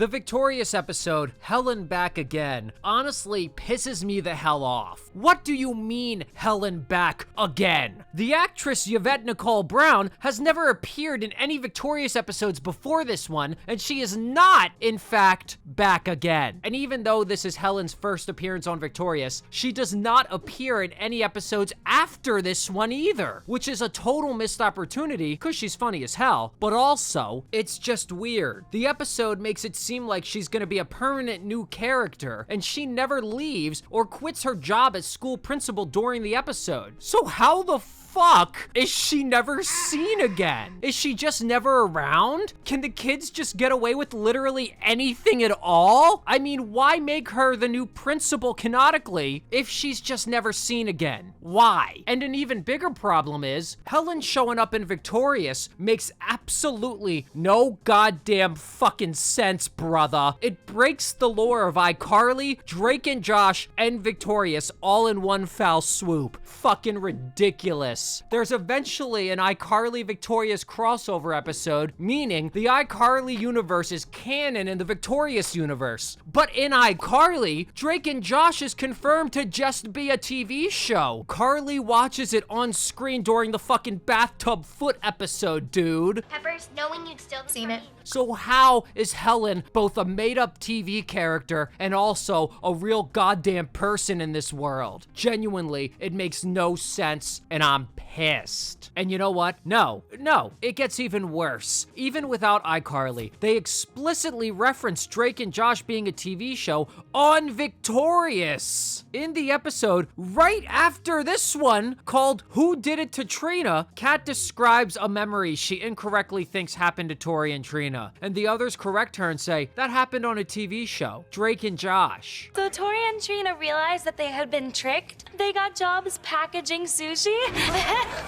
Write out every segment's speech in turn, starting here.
The Victorious episode, Helen Back Again, honestly pisses me the hell off. What do you mean, Helen back again? The actress Yvette Nicole Brown has never appeared in any Victorious episodes before this one, and she is not, in fact, back again. And even though this is Helen's first appearance on Victorious, she does not appear in any episodes after this one either, which is a total missed opportunity because she's funny as hell, but also, it's just weird. The episode makes it seem like she's gonna be a permanent new character, and she never leaves or quits her job as school principal during the episode. So how the fuck is she never seen again? Is she just never around? Can the kids just get away with literally anything at all? I mean, why make her the new principal canonically if she's just never seen again? Why? And an even bigger problem is, Helen showing up in Victorious makes absolutely no goddamn fucking sense, brother. It breaks the lore of iCarly, Drake and Josh, and Victorious all in one foul swoop. Fucking ridiculous. There's eventually an iCarly Victorious crossover episode, meaning the iCarly universe is canon in the Victorious universe. But in iCarly, Drake and Josh is confirmed to just be a TV show. Carly watches it on screen during the fucking bathtub foot episode, dude. Peppers, knowing you'd still seen it. So how is Helen both a made-up TV character and also a real goddamn person in this world? Genuinely, it makes no sense, and I'm pissed. And you know what? No, it gets even worse. Even without iCarly, they explicitly reference Drake and Josh being a TV show on Victorious. In the episode right after this one, called Who Did It to Trina, Kat describes a memory she incorrectly thinks happened to Tori and Trina, and the others correct her and say, that happened on a TV show, Drake and Josh. So Tori and Trina realized that they had been tricked. They got jobs packaging sushi, but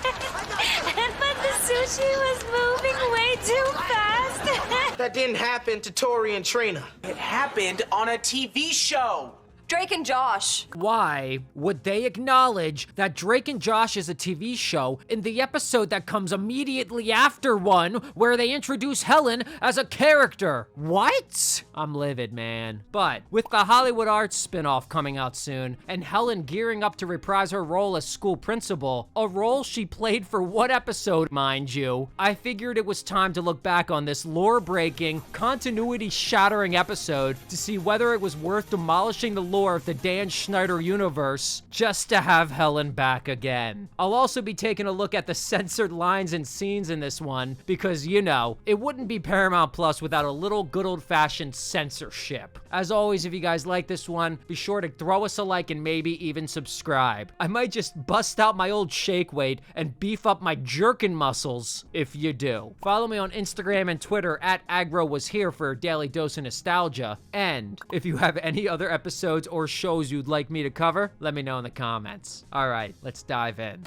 the sushi was moving way too fast. That didn't happen to Tori and Trina. It happened on a TV show. Drake and Josh. Why would they acknowledge that Drake and Josh is a TV show in the episode that comes immediately after one where they introduce Helen as a character? What? I'm livid, man. But with the Hollywood Arts spinoff coming out soon and Helen gearing up to reprise her role as school principal, a role she played for one episode, mind you, I figured it was time to look back on this lore-breaking, continuity-shattering episode to see whether it was worth demolishing the lore of the Dan Schneider universe just to have Helen back again. I'll also be taking a look at the censored lines and scenes in this one because, you know, it wouldn't be Paramount Plus without a little good old-fashioned censorship. As always, if you guys like this one, be sure to throw us a like and maybe even subscribe. I might just bust out my old shake weight and beef up my jerkin muscles if you do. Follow me on Instagram and Twitter at AgroWasHere for a daily dose of nostalgia. And if you have any other episodes or shows you'd like me to cover, let me know in the comments. All right, let's dive in.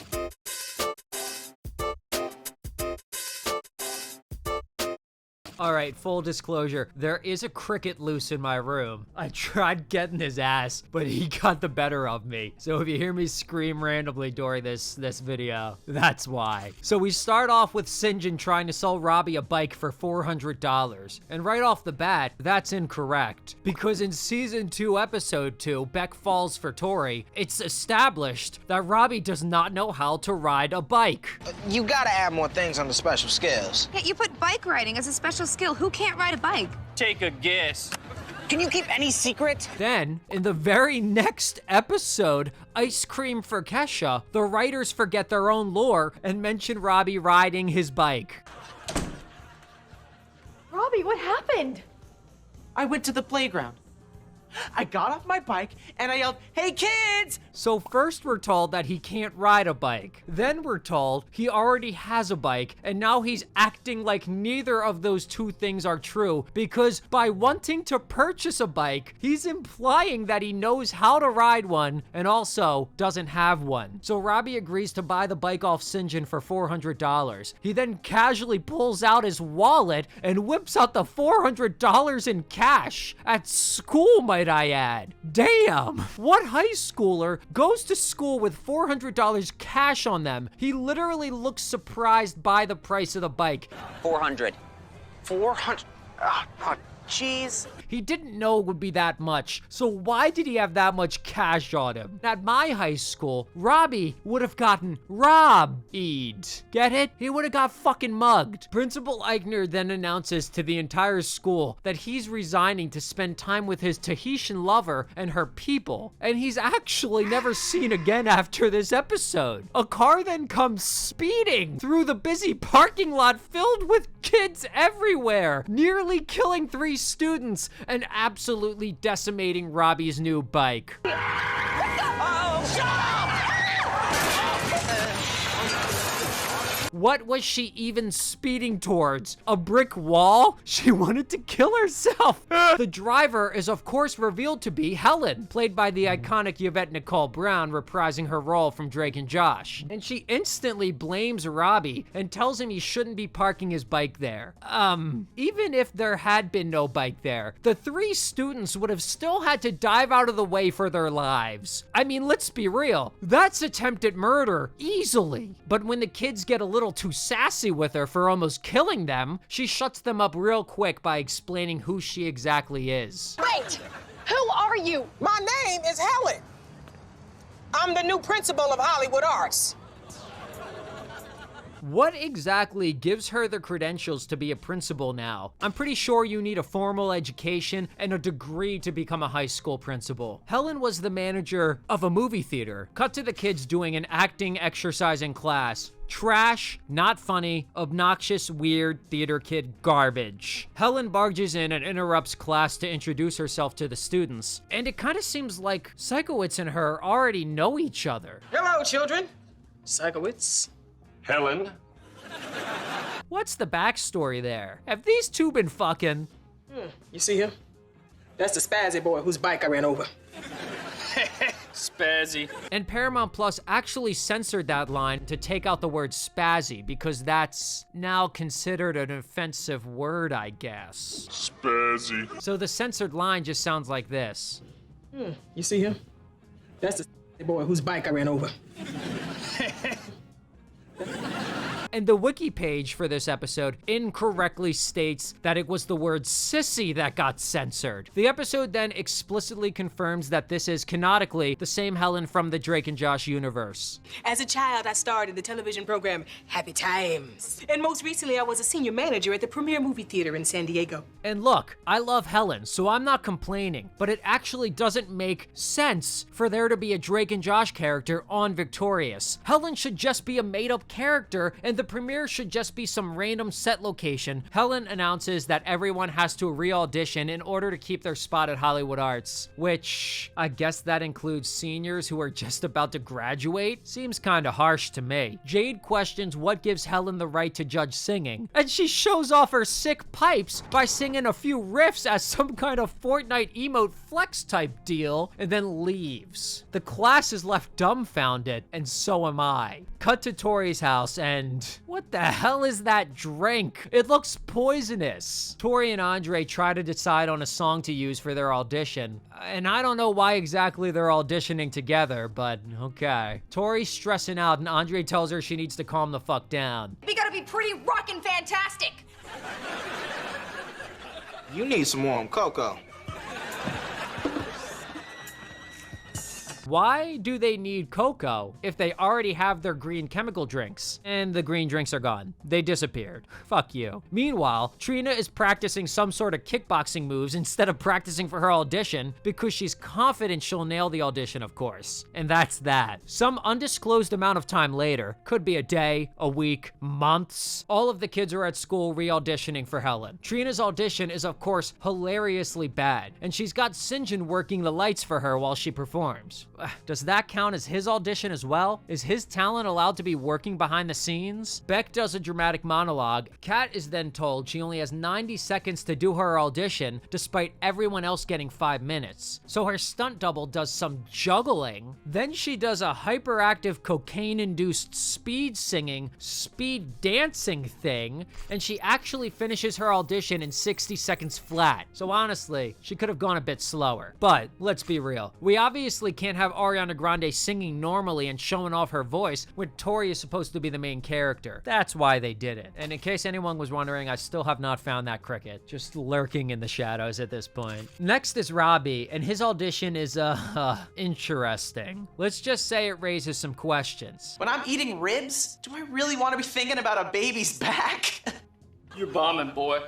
All right, full disclosure, there is a cricket loose in my room. I tried getting his ass, but he got the better of me. So if you hear me scream randomly during this video, that's why. So we start off with St. John trying to sell Robbie a bike for $400. And right off the bat, that's incorrect. Because in season 2, episode 2, Beck Falls for Tori, it's established that Robbie does not know how to ride a bike. You gotta add more things on the special skills. Yeah, you put bike riding as a special skill. Who can't ride a bike? Take a guess. Can you keep any secret? Then, in the very next episode, Ice Cream for Kesha, the writers forget their own lore and mention Robbie riding his bike. Robbie, what happened? I went to the playground. I got off my bike and I yelled, "Hey kids!" So first we're told that he can't ride a bike. Then we're told he already has a bike and now he's acting like neither of those two things are true because by wanting to purchase a bike, he's implying that he knows how to ride one and also doesn't have one. So Robbie agrees to buy the bike off St. John for $400. He then casually pulls out his wallet and whips out the $400 in cash at school, might I add. Damn! What high schooler goes to school with $400 cash on them? He literally looks surprised by the price of the bike. 400. 400? cheese. He didn't know it would be that much, so why did he have that much cash on him? At my high school, Robbie would have gotten robbed. Get it? He would have got fucking mugged. Principal Eichner then announces to the entire school that he's resigning to spend time with his Tahitian lover and her people, and he's actually never seen again after this episode. A car then comes speeding through the busy parking lot filled with kids everywhere, nearly killing 3 students and absolutely decimating Robbie's new bike. What was she even speeding towards? A brick wall? She wanted to kill herself. The driver is of course revealed to be Helen, played by the iconic Yvette Nicole Brown, reprising her role from Drake and Josh. And she instantly blames Robbie and tells him he shouldn't be parking his bike there. Even if there had been no bike there, the 3 students would have still had to dive out of the way for their lives. I mean, let's be real. That's attempted murder, easily. But when the kids get a little too sassy with her for almost killing them, she shuts them up real quick by explaining who she exactly is. Wait! Who are you? My name is Helen. I'm the new principal of Hollywood Arts. What exactly gives her the credentials to be a principal now? I'm pretty sure you need a formal education and a degree to become a high school principal. Helen was the manager of a movie theater. Cut to the kids doing an acting exercise in class. Trash, not funny, obnoxious, weird, theater kid garbage. Helen barges in and interrupts class to introduce herself to the students. And it kind of seems like Psychowitz and her already know each other. Hello, children. Psychowitz. Helen? What's the backstory there? Have these 2 been fucking? You see him? That's the spazzy boy whose bike I ran over. Spazzy. And Paramount Plus actually censored that line to take out the word spazzy because that's now considered an offensive word, I guess. Spazzy. So the censored line just sounds like this. You see him? That's the spazzy boy whose bike I ran over. And the wiki page for this episode incorrectly states that it was the word sissy that got censored. The episode then explicitly confirms that this is canonically the same Helen from the Drake and Josh universe. As a child, I starred in the television program Happy Times. And most recently, I was a senior manager at the Premier Movie Theater in San Diego. And look, I love Helen, so I'm not complaining, but it actually doesn't make sense for there to be a Drake and Josh character on Victorious. Helen should just be a made-up character, and the premiere should just be some random set location. Helen announces that everyone has to re-audition in order to keep their spot at Hollywood Arts, which I guess that includes seniors who are just about to graduate. Seems kinda harsh to me. Jade questions what gives Helen the right to judge singing, and she shows off her sick pipes by singing a few riffs as some kind of Fortnite emote flex type deal, and then leaves. The class is left dumbfounded, and so am I. Cut to Tori's house, and what the hell is that drink? It looks poisonous. Tori and Andre try to decide on a song to use for their audition, and I don't know why exactly they're auditioning together, but okay. Tori's stressing out, and Andre tells her she needs to calm the fuck down. We gotta be pretty rockin' fantastic. You need some warm cocoa. Why do they need cocoa if they already have their green chemical drinks? And the green drinks are gone. They disappeared. Fuck you. Meanwhile, Trina is practicing some sort of kickboxing moves instead of practicing for her audition because she's confident she'll nail the audition, of course. And that's that. Some undisclosed amount of time later, could be a day, a week, months, all of the kids are at school re-auditioning for Helen. Trina's audition is, of course, hilariously bad, and she's got St. John working the lights for her while she performs. Does that count as his audition as well? Is his talent allowed to be working behind the scenes? Beck does a dramatic monologue. Kat is then told she only has 90 seconds to do her audition, despite everyone else getting 5 minutes. So her stunt double does some juggling. Then she does a hyperactive cocaine-induced speed singing, speed dancing thing, and she actually finishes her audition in 60 seconds flat. So honestly, she could have gone a bit slower. But let's be real. We obviously can't have have Ariana Grande singing normally and showing off her voice when Tori is supposed to be the main character. That's why they did it. And in case anyone was wondering, I still have not found that cricket. Just lurking in the shadows at this point. Next is Robbie, and his audition is, interesting. Let's just say it raises some questions. When I'm eating ribs, do I really want to be thinking about a baby's back? You're bombing, boy.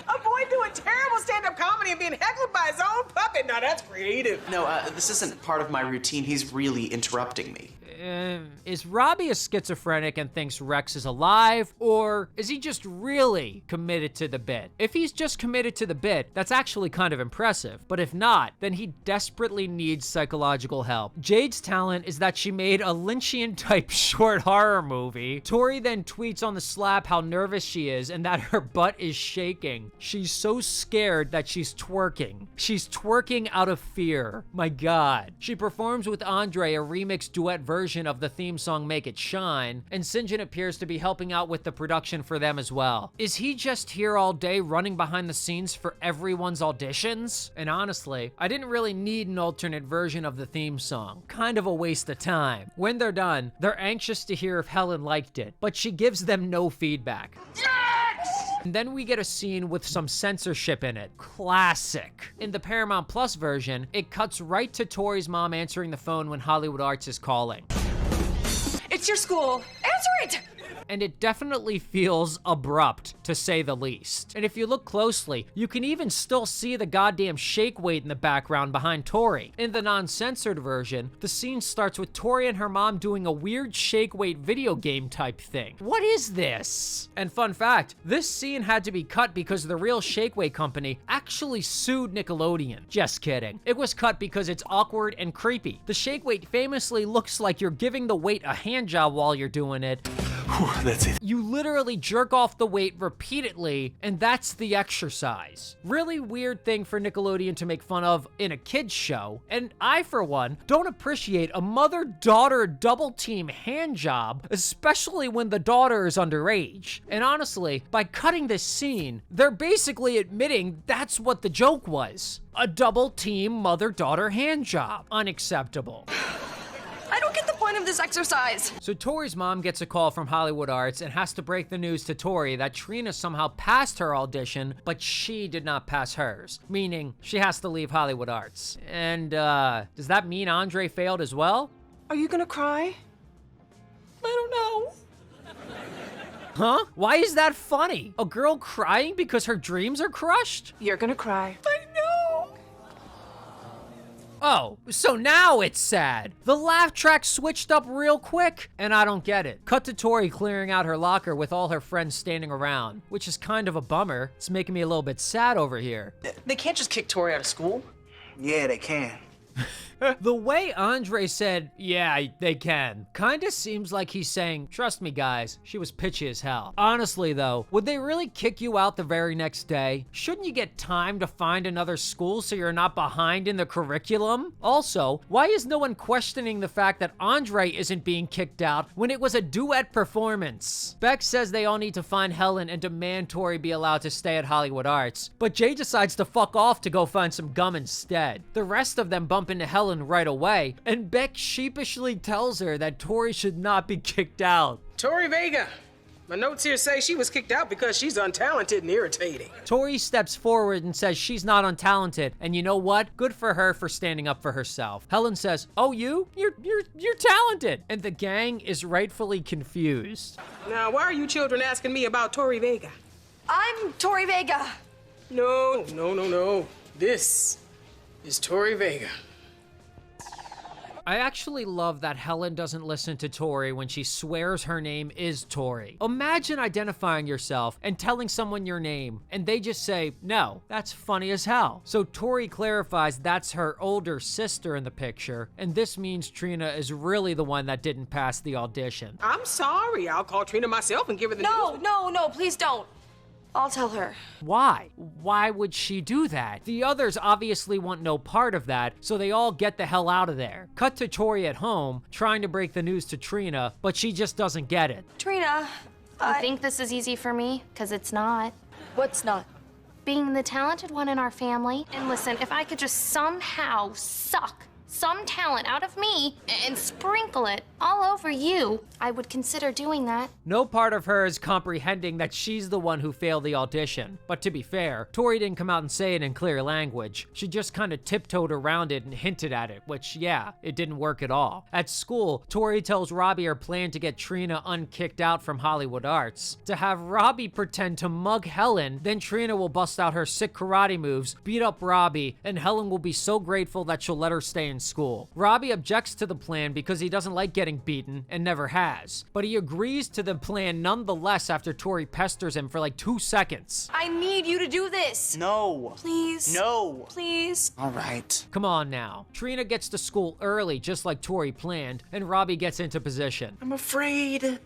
A boy doing terrible stand-up comedy and being heckled by his own puppet. Now that's creative. No, this isn't part of my routine. He's really interrupting me. Is Robbie a schizophrenic and thinks Rex is alive, or is he just really committed to the bit? If he's just committed to the bit, that's actually kind of impressive, but if not, then he desperately needs psychological help. Jade's talent is that she made a Lynchian-type short horror movie. Tori then tweets on the slap how nervous she is and that her butt is shaking. She's so scared that she's twerking. She's twerking out of fear. My God. She performs with Andre a remix duet version of the theme song Make It Shine, and St. John appears to be helping out with the production for them as well. Is he just here all day running behind the scenes for everyone's auditions? And honestly, I didn't really need an alternate version of the theme song. Kind of a waste of time. When they're done, they're anxious to hear if Helen liked it, but she gives them no feedback. And then we get a scene with some censorship in it. Classic. In the Paramount Plus version, it cuts right to Tori's mom answering the phone when Hollywood Arts is calling. It's your school. Answer it! And it definitely feels abrupt, to say the least. And if you look closely, you can even still see the goddamn shake weight in the background behind Tori. In the non-censored version, the scene starts with Tori and her mom doing a weird shake weight video game type thing. What is this? And fun fact, this scene had to be cut because the real shake weight company actually sued Nickelodeon. Just kidding. It was cut because it's awkward and creepy. The shake weight famously looks like you're giving the weight a hand job while you're doing it. That's it. You literally jerk off the weight repeatedly, and that's the exercise. Really weird thing for Nickelodeon to make fun of in a kid's show, and I, for one, don't appreciate a mother-daughter double-team hand job, especially when the daughter is underage. And honestly, by cutting this scene, they're basically admitting that's what the joke was. A double-team mother-daughter hand job. Unacceptable. I don't get the point of this exercise. So Tori's mom gets a call from Hollywood Arts and has to break the news to Tori that Trina somehow passed her audition, but she did not pass hers, meaning she has to leave Hollywood Arts. And, does that mean Andre failed as well? Are you gonna cry? I don't know. Huh? Why is that funny? A girl crying because her dreams are crushed? You're gonna cry. I know. Oh, so now it's sad. The laugh track switched up real quick, and I don't get it. Cut to Tori clearing out her locker with all her friends standing around, which is kind of a bummer. It's making me a little bit sad over here. They can't just kick Tori out of school. Yeah, they can. The way Andre said, yeah, they can, kinda seems like he's saying, trust me guys, she was pitchy as hell. Honestly though, would they really kick you out the very next day? Shouldn't you get time to find another school so you're not behind in the curriculum? Also, why is no one questioning the fact that Andre isn't being kicked out when it was a duet performance? Beck says they all need to find Helen and demand Tori be allowed to stay at Hollywood Arts, but Jay decides to fuck off to go find some gum instead. The rest of them bump into Helen right away, and Beck sheepishly tells her that Tori should not be kicked out. Tori Vega. My notes here say she was kicked out because she's untalented and irritating. Tori steps forward and says she's not untalented, and you know what? Good for her for standing up for herself. Helen says, "Oh, you're talented," and the gang is rightfully confused. Now, why are you children asking me about Tori Vega? I'm Tori Vega. No. This is Tori Vega. I actually love that Helen doesn't listen to Tori when she swears her name is Tori. Imagine identifying yourself and telling someone your name, and they just say, no, that's funny as hell. So Tori clarifies that's her older sister in the picture, and this means Trina is really the one that didn't pass the audition. I'm sorry. I'll call Trina myself and give her the No, news. no, please don't. I'll tell her. Why? Why would she do that? The others obviously want no part of that, so they all get the hell out of there. Cut to Tori at home, trying to break the news to Trina, but she just doesn't get it. Trina, You think this is easy for me? Because it's not. What's not? Being the talented one in our family. And listen, if I could just somehow suck some talent out of me and sprinkle it all over you, I would consider doing that. No part of her is comprehending that she's the one who failed the audition. But to be fair, Tori didn't come out and say it in clear language. She just kind of tiptoed around it and hinted at it, which, yeah, it didn't work at all. At school, Tori tells Robbie her plan to get Trina unkicked out from Hollywood Arts. To have Robbie pretend to mug Helen, then Trina will bust out her sick karate moves, beat up Robbie, and Helen will be so grateful that she'll let her stay in school. Robbie objects to the plan because he doesn't like getting beaten and never has, but he agrees to the plan nonetheless after Tori pesters him for like 2 seconds. I need you to do this. No. Please. No. Please. All right. Come on now. Trina gets to school early just like Tori planned, and Robbie gets into position. I'm afraid.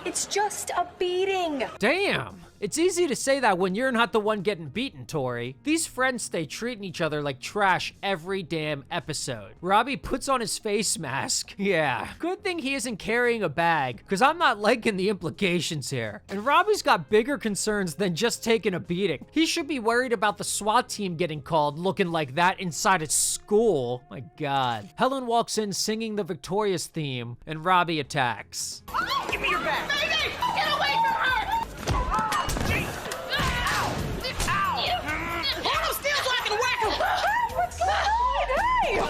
It's just a beating. Damn! It's easy to say that when you're not the one getting beaten, Tori. These friends stay treating each other like trash every damn episode. Robbie puts on his face mask. Yeah, good thing he isn't carrying a bag, because I'm not liking the implications here. And Robbie's got bigger concerns than just taking a beating. He should be worried about the SWAT team getting called looking like that inside his school. My God. Helen walks in singing the Victorious theme, and Robbie attacks. Give me your bag. Baby, get away from her! Hold him still so I can whack him! What's going on? Hey!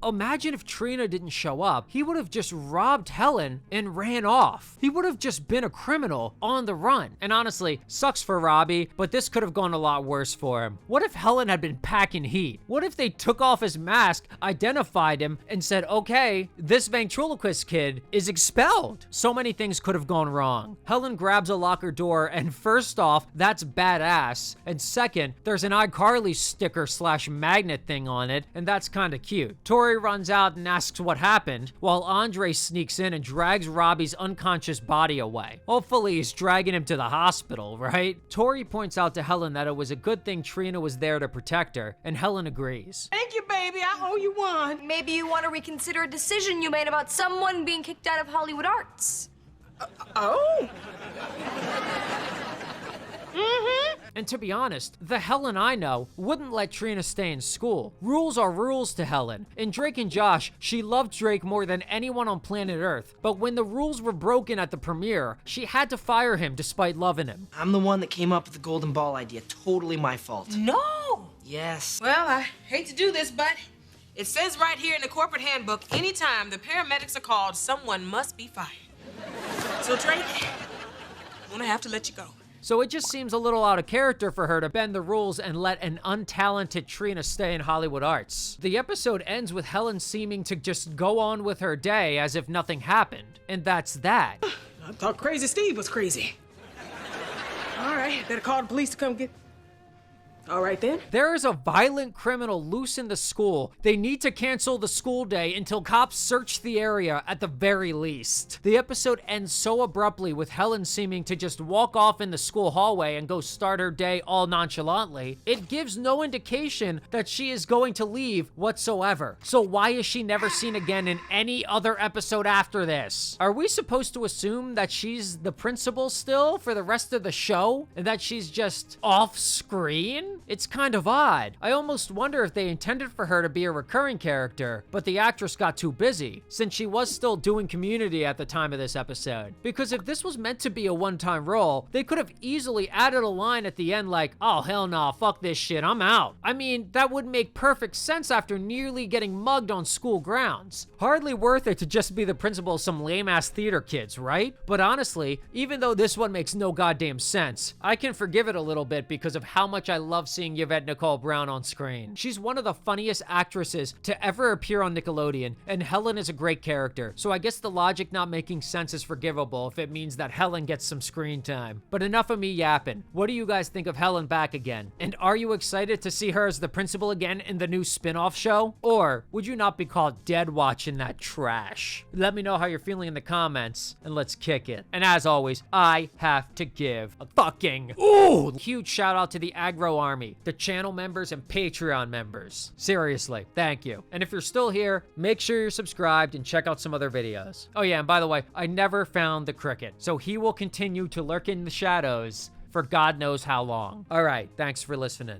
Imagine if Trina didn't show up. He would have just robbed Helen and ran off. He would have just been a criminal on the run. And honestly, sucks for Robbie, but this could have gone a lot worse for him. What if Helen had been packing heat? What if they took off his mask, identified him, and said, okay, this ventriloquist kid is expelled? So many things could have gone wrong. Helen grabs a locker door, and first off, that's badass. And second, there's an iCarly sticker / magnet thing on it, and that's kinda cute. Tori runs out and asks what happened, while Andre sneaks in and drags Robbie's unconscious body away. Hopefully he's dragging him to the hospital, right? Tori points out to Helen that it was a good thing Trina was there to protect her, and Helen agrees. Thank you, baby. I owe you one. Maybe you want to reconsider a decision you made about someone being kicked out of Hollywood Arts. Oh. And to be honest, the Helen I know wouldn't let Trina stay in school. Rules are rules to Helen. In Drake and Josh, she loved Drake more than anyone on planet Earth. But when the rules were broken at the premiere, she had to fire him despite loving him. I'm the one that came up with the golden ball idea. Totally my fault. No! Yes. Well, I hate to do this, but it says right here in the corporate handbook, anytime the paramedics are called, someone must be fired. So, Drake, I'm gonna have to let you go. So it just seems a little out of character for her to bend the rules and let an untalented Trina stay in Hollywood Arts. The episode ends with Helen seeming to just go on with her day as if nothing happened. And that's that. I thought Crazy Steve was crazy. All right, better call the police to come get... All right, then. There is a violent criminal loose in the school. They need to cancel the school day until cops search the area at the very least. The episode ends so abruptly with Helen seeming to just walk off in the school hallway and go start her day all nonchalantly. It gives no indication that she is going to leave whatsoever. So why is she never seen again in any other episode after this? Are we supposed to assume that she's the principal still for the rest of the show? And that she's just off screen? It's kind of odd. I almost wonder if they intended for her to be a recurring character, but the actress got too busy, since she was still doing Community at the time of this episode. Because if this was meant to be a one-time role, they could have easily added a line at the end like, oh hell nah, fuck this shit, I'm out. I mean, that would make perfect sense after nearly getting mugged on school grounds. Hardly worth it to just be the principal of some lame-ass theater kids, right? But honestly, even though this one makes no goddamn sense, I can forgive it a little bit because of how much I love seeing Yvette Nicole Brown on screen. She's one of the funniest actresses to ever appear on Nickelodeon, and Helen is a great character, so I guess the logic not making sense is forgivable if it means that Helen gets some screen time. But enough of me yapping. What do you guys think of Helen back again? And are you excited to see her as the principal again in the new spin-off show? Or would you not be caught dead watching that trash? Let me know how you're feeling in the comments, and let's kick it. And as always, I have to give a fucking huge shout out to the Agro Army, the channel members and Patreon members. Seriously, thank you. And if you're still here, make sure you're subscribed and check out some other videos. Oh yeah, and by the way, I never found the cricket, so he will continue to lurk in the shadows for God knows how long. All right, thanks for listening.